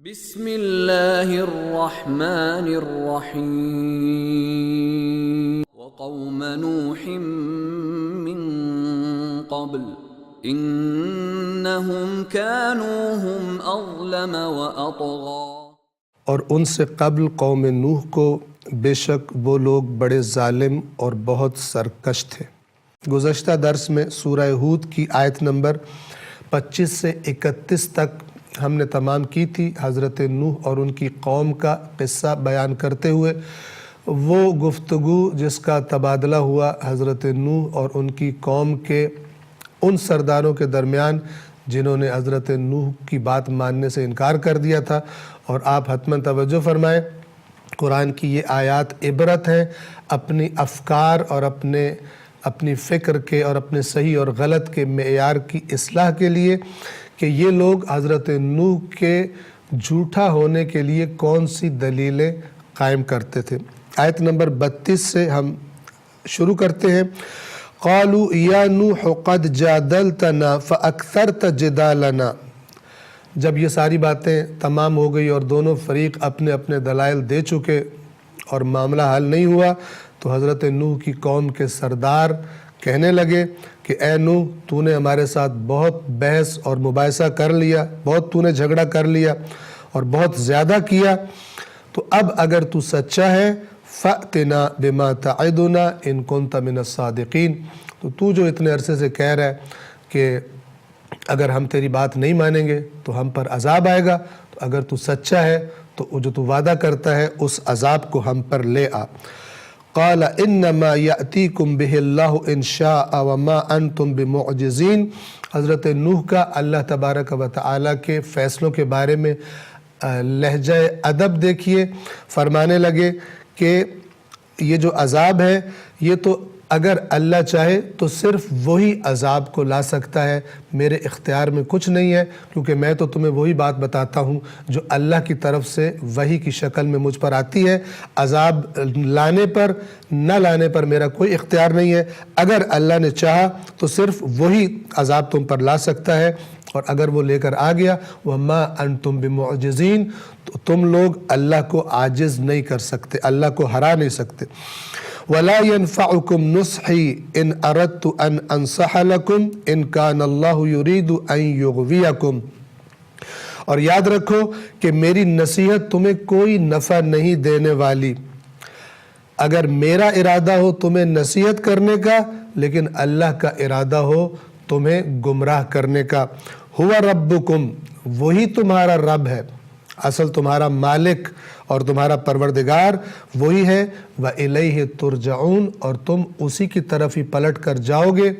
بسم اللہ الرحمن الرحیم وقوم نوح من قبل انہم كانوا هم اظلم واطغى، اور ان سے قبل قوم نوح کو بے شک وہ لوگ بڑے ظالم اور بہت سرکش تھے۔ گزشتہ درس میں سورہ ہود کی آیت نمبر 25 سے 31 تک ہم نے تمام کی تھی۔ حضرت نوح اور ان کی قوم کا قصہ بیان کرتے ہوئے وہ گفتگو جس کا تبادلہ ہوا حضرت نوح اور ان کی قوم کے ان سرداروں کے درمیان جنہوں نے حضرت نوح کی بات ماننے سے انکار کر دیا تھا۔ اور آپ حتماً توجہ فرمائیں، قرآن کی یہ آیات عبرت ہیں اپنی افکار اور اپنی فکر کے اور اپنے صحیح اور غلط کے معیار کی اصلاح کے لیے کہ یہ لوگ حضرت نوح کے جھوٹا ہونے کے لیے کون سی دلیلیں قائم کرتے تھے۔ آیت نمبر 32 سے ہم شروع کرتے ہیں۔ قالوا یا نوح قد جادلتنا فاکثرت جدالنا۔ جب یہ ساری باتیں تمام ہو گئی اور دونوں فریق اپنے اپنے دلائل دے چکے اور معاملہ حل نہیں ہوا تو حضرت نوح کی قوم کے سردار کہنے لگے کہ اے نوح، تو نے ہمارے ساتھ بہت بحث اور مباحثہ کر لیا، بہت تو نے جھگڑا کر لیا اور بہت زیادہ کیا، تو اب اگر تو سچا ہے فَأْتِنَا بِمَا تَعِدُنَا إِن كُنْتَ مِنَ الصَّادِقِينَ، تو جو اتنے عرصے سے کہہ رہا ہے کہ اگر ہم تیری بات نہیں مانیں گے تو ہم پر عذاب آئے گا، تو اگر تو سچا ہے تو جو تو وعدہ کرتا ہے اس عذاب کو ہم پر لے آ۔ قال انما یأتیکم بہ اللہ ان شاء وما انتم بمعجزین۔ حضرت نوح کا اللہ تبارک و تعالیٰ کے فیصلوں کے بارے میں لہجہ ادب دیکھیے، فرمانے لگے کہ یہ جو عذاب ہے یہ تو اگر اللہ چاہے تو صرف وہی عذاب کو لا سکتا ہے، میرے اختیار میں کچھ نہیں ہے، کیونکہ میں تو تمہیں وہی بات بتاتا ہوں جو اللہ کی طرف سے وحی کی شکل میں مجھ پر آتی ہے۔ عذاب لانے پر نہ لانے پر میرا کوئی اختیار نہیں ہے، اگر اللہ نے چاہا تو صرف وہی عذاب تم پر لا سکتا ہے، اور اگر وہ لے کر آ گیا وَمَا أَنْتُمْ بِمُعْجِزِينَ، تو تم لوگ اللہ کو عاجز نہیں کر سکتے، اللہ کو ہرا نہیں سکتے۔ وَلَا يَنْفَعُكُمْ نُصْحِي إِنْ أَرَدْتُ أَنْ أَنْصَحَ لَكُمْ إِنْ كَانَ اللَّهُ يُرِيدُ أَنْ يُغْوِيَكُمْ۔ اور یاد رکھو کہ میری نصیحت تمہیں کوئی نفع نہیں دینے والی، اگر میرا ارادہ ہو تمہیں نصیحت کرنے کا، لیکن اللہ کا ارادہ ہو تمہیں گمراہ کرنے کا۔ ہوا ربکم، وہی تمہارا رب ہے، اصل تمہارا مالک اور تمہارا پروردگار وہی ہے، وَإِلَيْهِ تُرْجَعُونَ، اور تم اسی کی طرف ہی پلٹ کر جاؤ گے۔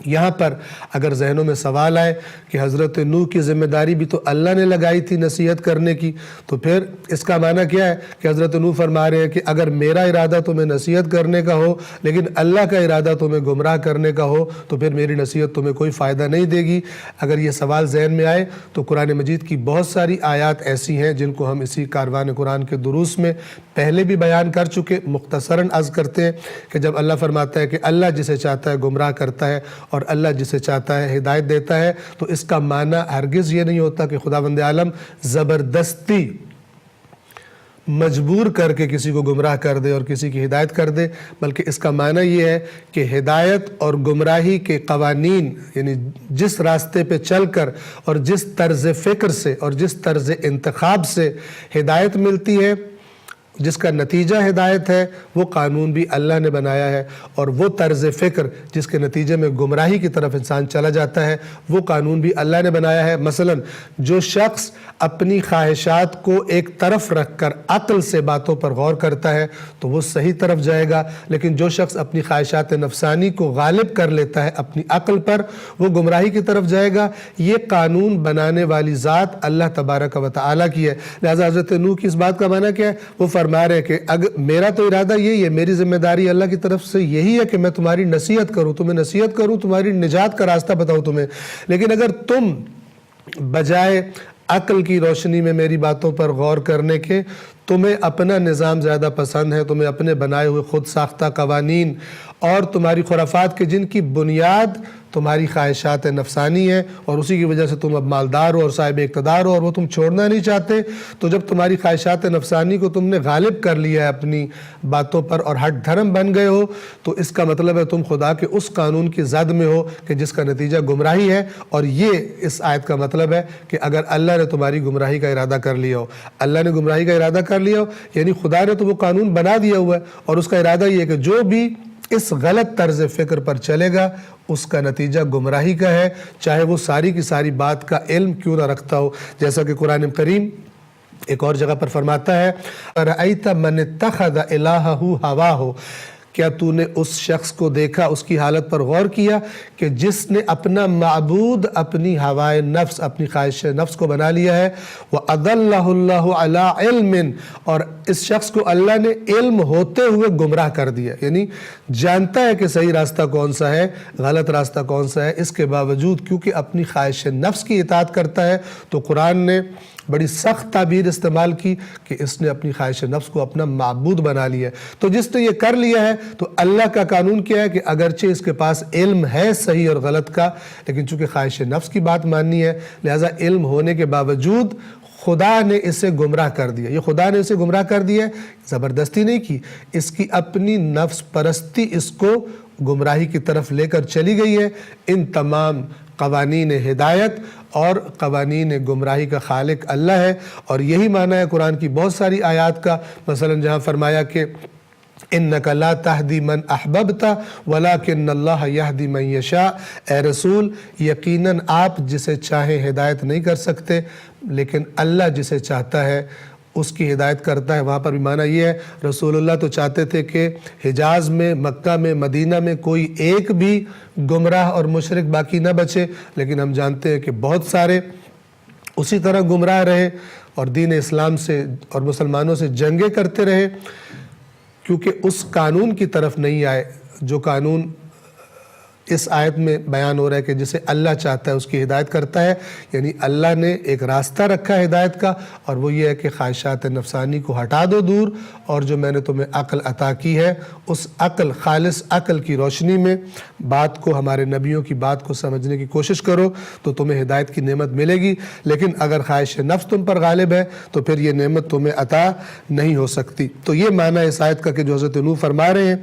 یہاں پر اگر ذہنوں میں سوال آئے کہ حضرت نوح کی ذمہ داری بھی تو اللہ نے لگائی تھی نصیحت کرنے کی، تو پھر اس کا معنی کیا ہے کہ حضرت نوح فرما رہے ہیں کہ اگر میرا ارادہ تمہیں نصیحت کرنے کا ہو لیکن اللہ کا ارادہ تمہیں گمراہ کرنے کا ہو تو پھر میری نصیحت تمہیں کوئی فائدہ نہیں دے گی۔ اگر یہ سوال ذہن میں آئے تو قرآن مجید کی بہت ساری آیات ایسی ہیں جن کو ہم اسی کاروان قرآن کے دروس میں پہلے بھی بیان کر چکے، مختصراً عرض کرتے ہیں کہ جب اللہ فرماتا ہے کہ اللہ جسے چاہتا ہے گمراہ کرتا ہے اور اللہ جسے چاہتا ہے ہدایت دیتا ہے، تو اس کا معنی ہرگز یہ نہیں ہوتا کہ خداوند عالم زبردستی مجبور کر کے کسی کو گمراہ کر دے اور کسی کی ہدایت کر دے، بلکہ اس کا معنی یہ ہے کہ ہدایت اور گمراہی کے قوانین، یعنی جس راستے پہ چل کر اور جس طرز فکر سے اور جس طرز انتخاب سے ہدایت ملتی ہے، جس کا نتیجہ ہدایت ہے، وہ قانون بھی اللہ نے بنایا ہے، اور وہ طرز فکر جس کے نتیجے میں گمراہی کی طرف انسان چلا جاتا ہے وہ قانون بھی اللہ نے بنایا ہے۔ مثلا جو شخص اپنی خواہشات کو ایک طرف رکھ کر عقل سے باتوں پر غور کرتا ہے تو وہ صحیح طرف جائے گا، لیکن جو شخص اپنی خواہشات نفسانی کو غالب کر لیتا ہے اپنی عقل پر وہ گمراہی کی طرف جائے گا۔ یہ قانون بنانے والی ذات اللہ تبارک و تعالیٰ کی ہے۔ لہذا حضرت نوح کی اس بات کا معنی کیا ہے؟ وہ فرما رہے ہیں کہ اگر میرا تو ارادہ یہی ہے، میری ذمہ داری اللہ کی طرف سے یہی ہے کہ میں تمہاری نصیحت کروں، تمہاری نجات کا راستہ بتاؤں تمہیں، لیکن اگر تم بجائے عقل کی روشنی میں میری باتوں پر غور کرنے کے تمہیں اپنا نظام زیادہ پسند ہے، تمہیں اپنے بنائے ہوئے خود ساختہ قوانین اور تمہاری خرافات کے جن کی بنیاد تمہاری خواہشات نفسانی ہیں اور اسی کی وجہ سے تم اب مالدار ہو اور صاحب اقتدار ہو اور وہ تم چھوڑنا نہیں چاہتے، تو جب تمہاری خواہشات نفسانی کو تم نے غالب کر لیا ہے اپنی باتوں پر اور ہٹ دھرم بن گئے ہو، تو اس کا مطلب ہے تم خدا کے اس قانون کی زد میں ہو کہ جس کا نتیجہ گمراہی ہے۔ اور یہ اس آیت کا مطلب ہے کہ اگر اللہ نے تمہاری گمراہی کا ارادہ کر لیا ہو، اللہ نے گمراہی کا ارادہ کر لیا ہو، یعنی خدا نے تو وہ قانون بنا دیا ہوا ہے اور اس کا ارادہ یہ ہے کہ جو بھی اس غلط طرز فکر پر چلے گا اس کا نتیجہ گمراہی کا ہے، چاہے وہ ساری کی ساری بات کا علم کیوں نہ رکھتا ہو، جیسا کہ قرآن کریم ایک اور جگہ پر فرماتا ہے رأیت من اتخذ الہہ ہواہ، کیا تو نے اس شخص کو دیکھا، اس کی حالت پر غور کیا کہ جس نے اپنا معبود اپنی ہوائے نفس، اپنی خواہش نفس کو بنا لیا ہے، وَأَضَلَّهُ اللَّهُ عَلَىٰ عِلْمٍ، اور اس شخص کو اللہ نے علم ہوتے ہوئے گمراہ کر دیا، یعنی جانتا ہے کہ صحیح راستہ کون سا ہے، غلط راستہ کون سا ہے، اس کے باوجود کیونکہ اپنی خواہش نفس کی اطاعت کرتا ہے، تو قرآن نے بڑی سخت تعبیر استعمال کی کہ اس نے اپنی خواہش نفس کو اپنا معبود بنا لیا ہے۔ تو جس نے یہ کر لیا ہے تو اللہ کا قانون کیا ہے کہ اگرچہ اس کے پاس علم ہے صحیح اور غلط کا، لیکن چونکہ خواہش نفس کی بات ماننی ہے، لہٰذا علم ہونے کے باوجود خدا نے اسے گمراہ کر دیا۔ یہ خدا نے اسے گمراہ کر دیا ہے، زبردستی نہیں کی، اس کی اپنی نفس پرستی اس کو گمراہی کی طرف لے کر چلی گئی ہے۔ ان تمام قوانین ہدایت اور قوانین گمراہی کا خالق اللہ ہے، اور یہی معنی ہے قرآن کی بہت ساری آیات کا، مثلا جہاں فرمایا کہ اِنَّكَ لَا تَهْدِي مَنْ أَحْبَبْتَ وَلَكِنَّ اللَّهَ يَهْدِي مَنْ يَشَاءُ، اے رسول یقیناً آپ جسے چاہیں ہدایت نہیں کر سکتے، لیکن اللہ جسے چاہتا ہے اس کی ہدایت کرتا ہے۔ وہاں پر بھی معنی یہ ہے رسول اللہ تو چاہتے تھے کہ حجاز میں، مکہ میں، مدینہ میں کوئی ایک بھی گمراہ اور مشرک باقی نہ بچے، لیکن ہم جانتے ہیں کہ بہت سارے اسی طرح گمراہ رہے اور دین اسلام سے اور مسلمانوں سے جنگیں کرتے رہے، کیونکہ اس قانون کی طرف نہیں آئے جو قانون اس آیت میں بیان ہو رہا ہے کہ جسے اللہ چاہتا ہے اس کی ہدایت کرتا ہے، یعنی اللہ نے ایک راستہ رکھا ہے ہدایت کا، اور وہ یہ ہے کہ خواہشات نفسانی کو ہٹا دو دور، اور جو میں نے تمہیں عقل عطا کی ہے اس عقل، خالص عقل کی روشنی میں بات کو، ہمارے نبیوں کی بات کو سمجھنے کی کوشش کرو تو تمہیں ہدایت کی نعمت ملے گی، لیکن اگر خواہش نفس تم پر غالب ہے تو پھر یہ نعمت تمہیں عطا نہیں ہو سکتی۔ تو یہ معنی اس آیت کا کہ جو حضرت نوح فرما رہے ہیں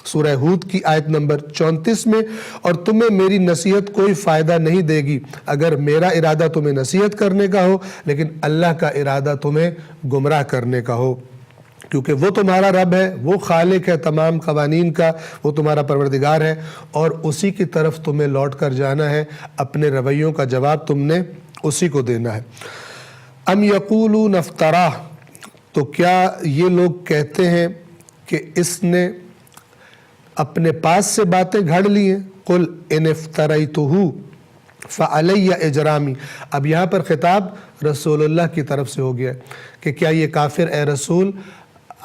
سورہ ہود کی آیت نمبر 34 میں، اور تمہیں میری نصیحت کوئی فائدہ نہیں دے گی اگر میرا ارادہ تمہیں نصیحت کرنے کا ہو، لیکن اللہ کا ارادہ تمہیں گمراہ کرنے کا ہو، کیونکہ وہ تمہارا رب ہے، وہ خالق ہے تمام قوانین کا، وہ تمہارا پروردگار ہے، اور اسی کی طرف تمہیں لوٹ کر جانا ہے، اپنے رویوں کا جواب تم نے اسی کو دینا ہے۔ ام یقولون افتراہ، تو کیا یہ لوگ کہتے ہیں کہ اس نے اپنے پاس سے باتیں گھڑ لی ہیں، قل ان افتریتہ فعلی اجرامی۔ اب یہاں پر خطاب رسول اللہ کی طرف سے ہو گیا کہ کیا یہ کافر اے رسول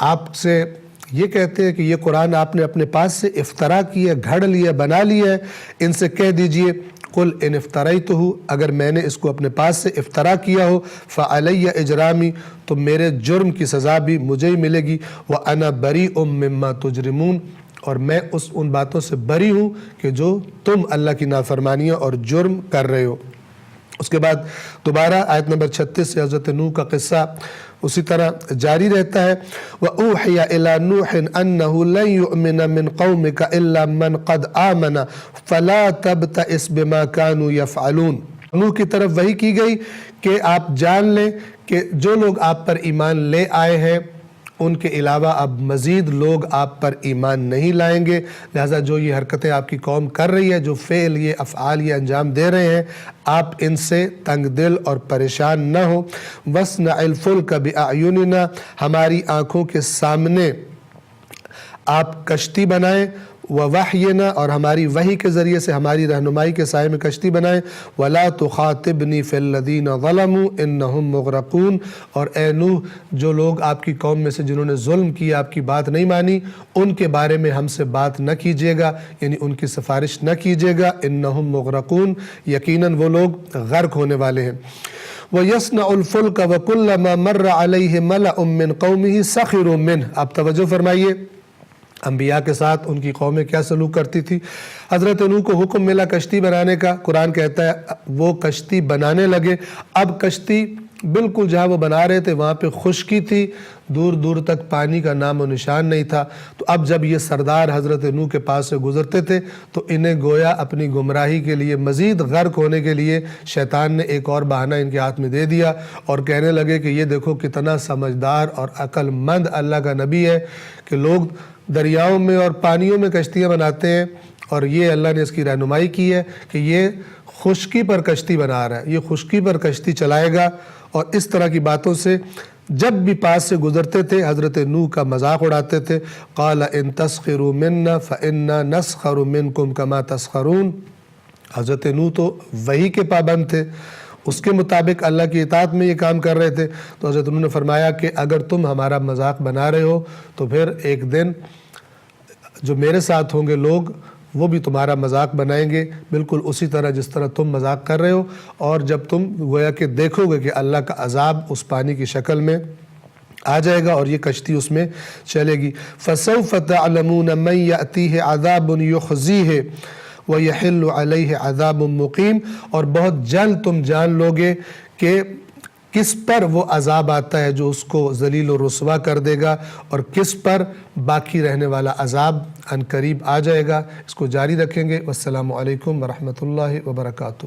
آپ سے یہ کہتے ہیں کہ یہ قرآن آپ نے اپنے پاس سے افترا کیا، گھڑ لیا، بنا لیا ہے، ان سے کہہ دیجئے قل ان افتریتہ، اگر میں نے اس کو اپنے پاس سے افترا کیا ہو، فعلی اجرامی، تو میرے جرم کی سزا بھی مجھے ہی ملے گی، وانا بریء مما تجرمون، اور میں ان باتوں سے بری ہوں کہ جو تم اللہ کی نافرمانیاں اور جرم کر رہے ہو۔ اس کے بعد دوبارہ آیت نمبر 36 سے حضرت نوح کا قصہ اسی طرح جاری رہتا ہے، وَأُوحِيَ إِلَىٰ نُوحٍ أَنَّهُ لَن يُؤْمِنَ مِن قَوْمِكَ إِلَّا مَنْ قَدْ آمَنَ فَلَا تَبْتَئِسْ بِمَا كَانُوا يَفْعَلُونَ۔ نوح کی طرف وحی کی گئی کہ آپ جان لیں کہ جو لوگ آپ پر ایمان لے آئے ہیں ان کے علاوہ اب مزید لوگ آپ پر ایمان نہیں لائیں گے، لہٰذا جو یہ حرکتیں آپ کی قوم کر رہی ہے، جو فعل، یہ افعال یہ انجام دے رہے ہیں، آپ ان سے تنگ دل اور پریشان نہ ہو۔ وَاصْنَعِ الْفُلْكَ بِأَعْيُنِنَا، ہماری آنکھوں کے سامنے آپ کشتی بنائیں، وَوَحْيِنَا، اور ہماری وحی کے ذریعے سے ہماری رہنمائی کے سائے میں کشتی بنائیں، وَلَا تُخَاطِبْنِي فِي الَّذِينَ ظَلَمُوا إِنَّهُمْ مُغْرَقُونَ، اور اے نوح جو لوگ آپ کی قوم میں سے جنہوں نے ظلم کیا، آپ کی بات نہیں مانی، ان کے بارے میں ہم سے بات نہ کیجیے گا، یعنی ان کی سفارش نہ کیجیے گا، إِنَّهُمْ مُغْرَقُونَ، یقیناً وہ لوگ غرق ہونے والے ہیں۔ وَيَصْنَعُ الْفُلْكَ وَكُلَّمَا مَرَّ عَلَيْهِ مَلَأٌ مِّن قَوْمِهِ سَخِرُوا مِنْهُ، آپ توجہ فرمائیے، انبیاء کے ساتھ ان کی قومیں کیا سلوک کرتی تھی۔ حضرت نوح کو حکم ملا کشتی بنانے کا، قرآن کہتا ہے وہ کشتی بنانے لگے۔ اب کشتی بالکل جہاں وہ بنا رہے تھے وہاں پہ خشکی تھی، دور دور تک پانی کا نام و نشان نہیں تھا۔ تو اب جب یہ سردار حضرت نوح کے پاس سے گزرتے تھے تو انہیں گویا اپنی گمراہی کے لیے، مزید غرق ہونے کے لیے شیطان نے ایک اور بہانہ ان کے ہاتھ میں دے دیا اور کہنے لگے کہ یہ دیکھو کتنا سمجھدار اور عقل مند اللہ کا نبی ہے کہ لوگ دریاؤں میں اور پانیوں میں کشتیاں بناتے ہیں، اور یہ اللہ نے اس کی رہنمائی کی ہے کہ یہ خشکی پر کشتی بنا رہا ہے، یہ خشکی پر کشتی چلائے گا۔ اور اس طرح کی باتوں سے جب بھی پاس سے گزرتے تھے حضرت نوح کا مذاق اڑاتے تھے۔ قال ان تسخروا منا فإنا نسخر منکم کما تسخرون۔ حضرت نوح تو وحی کے پابند تھے، اس کے مطابق اللہ کی اطاعت میں یہ کام کر رہے تھے۔ تو حضرت نوح نے فرمایا کہ اگر تم ہمارا مذاق بنا رہے ہو تو پھر ایک دن جو میرے ساتھ ہوں گے لوگ وہ بھی تمہارا مذاق بنائیں گے، بالکل اسی طرح جس طرح تم مذاق کر رہے ہو۔ اور جب تم گویا کہ دیکھو گے کہ اللہ کا عذاب اس پانی کی شکل میں آ جائے گا اور یہ کشتی اس میں چلے گی۔ فَسَوْفَ تَعْلَمُونَ مَنْ يَأْتِيهِ عَذَابٌ يُخْزِيهِ وَيَحِلُّ عَلَيْهِ عَذَابٌ مُقِيمٌ، اور بہت جلد تم جان لوگے کہ کس پر وہ عذاب آتا ہے جو اس کو ذلیل و رسوا کر دے گا، اور کس پر باقی رہنے والا عذاب عنقریب آ جائے گا۔ اس کو جاری رکھیں گے۔ والسلام علیکم ورحمۃ اللہ وبرکاتہ۔